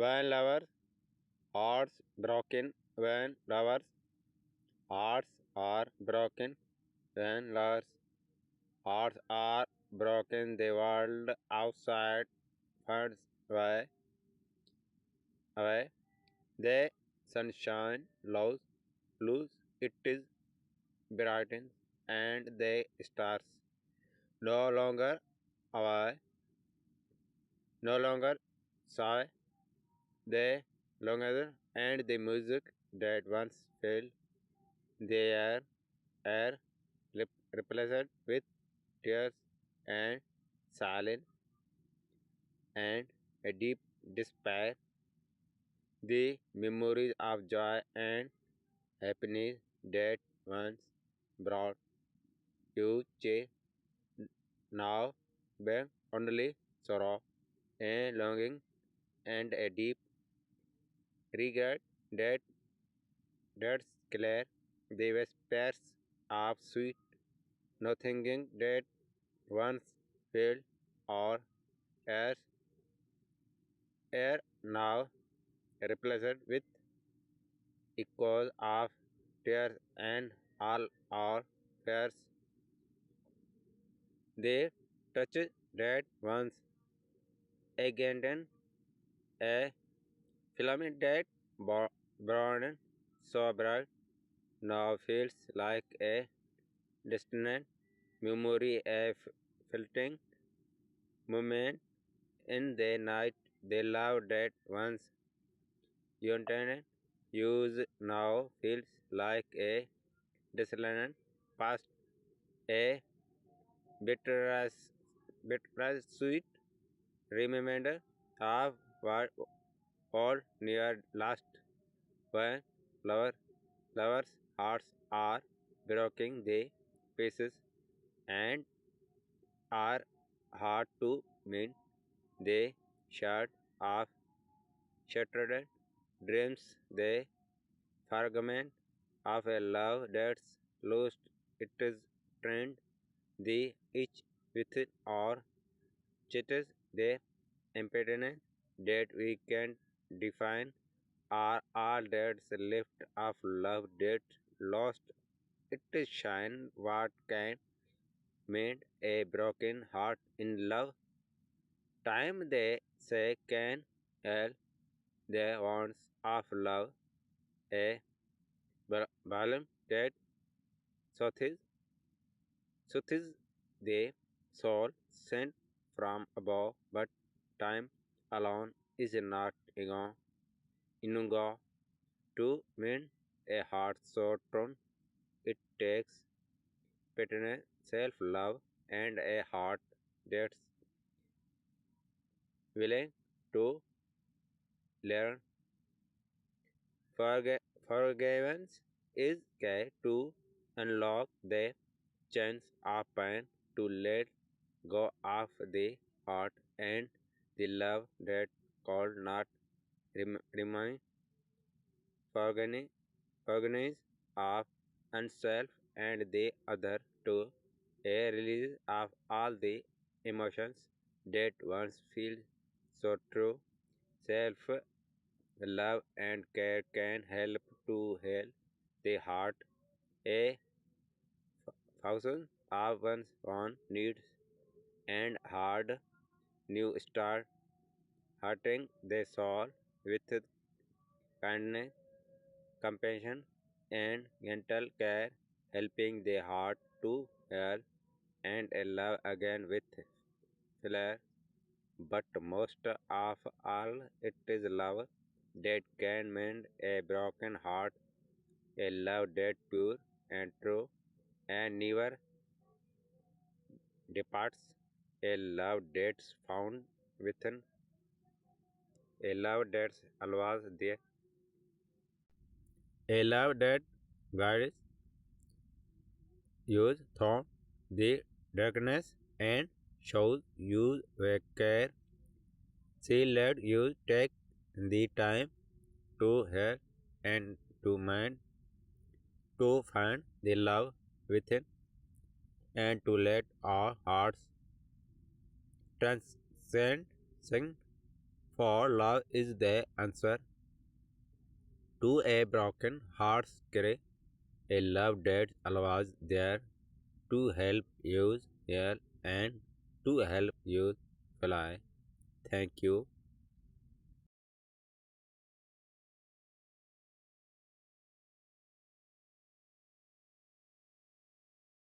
When lovers' hearts broken, when lovers' hearts are broken, when lovers' hearts are broken, the world outside fades away. The sunshine lose its brightness, and the stars no longer away, no longer sigh. They longer and the music that once filled the air replaced with tears and silence and a deep despair. The memories of joy and happiness that once brought you joy now bear only sorrow and longing and a deep regret that that's clear. The whispers of sweet nothing that once filled or as air now replaced with echoes of tears and all our fears. They touch that once again a filament that burned so bright now feels like a distant memory, a fleeting moment in the night. The love that once united use now feels like a desolate past, a bitter, bittersweet reminder of what all near last when lovers' hearts are broken, the pieces and are hard to mend. The shard of shattered dreams, the fragment of a love that's lost its trend, the each within or cheats the impediment that we can define are all that's left of love that lost its shine. What can mend a broken heart in love? Time they say can heal the wounds of love, a balm that soothes the soul sent from above, but time alone is not enough to mend a heart so torn. It takes paternal self-love and a heart that's willing to learn forgiveness is key to unlock the chains of pain, to let go of the heart and the love that could not remain forgiveness of oneself and the other to a release of all the emotions that once feel so true. Self love and care can help to heal the heart. A thousand of one's own needs and hard new start hurting the soul with kindness, compassion, and gentle care, helping the heart to heal and love again with flair. But most of all, it is love that can mend a broken heart, a love that pure and true and never departs, a love that's found within, a love that's always there, a love that guides you through the darkness and shows you where care. She let you take the time to hear and to mind, to find the love within, and to let our hearts transcend sing For love is the answer to a broken heart's cry. A love that was there to help you heal and to help you fly. Thank you.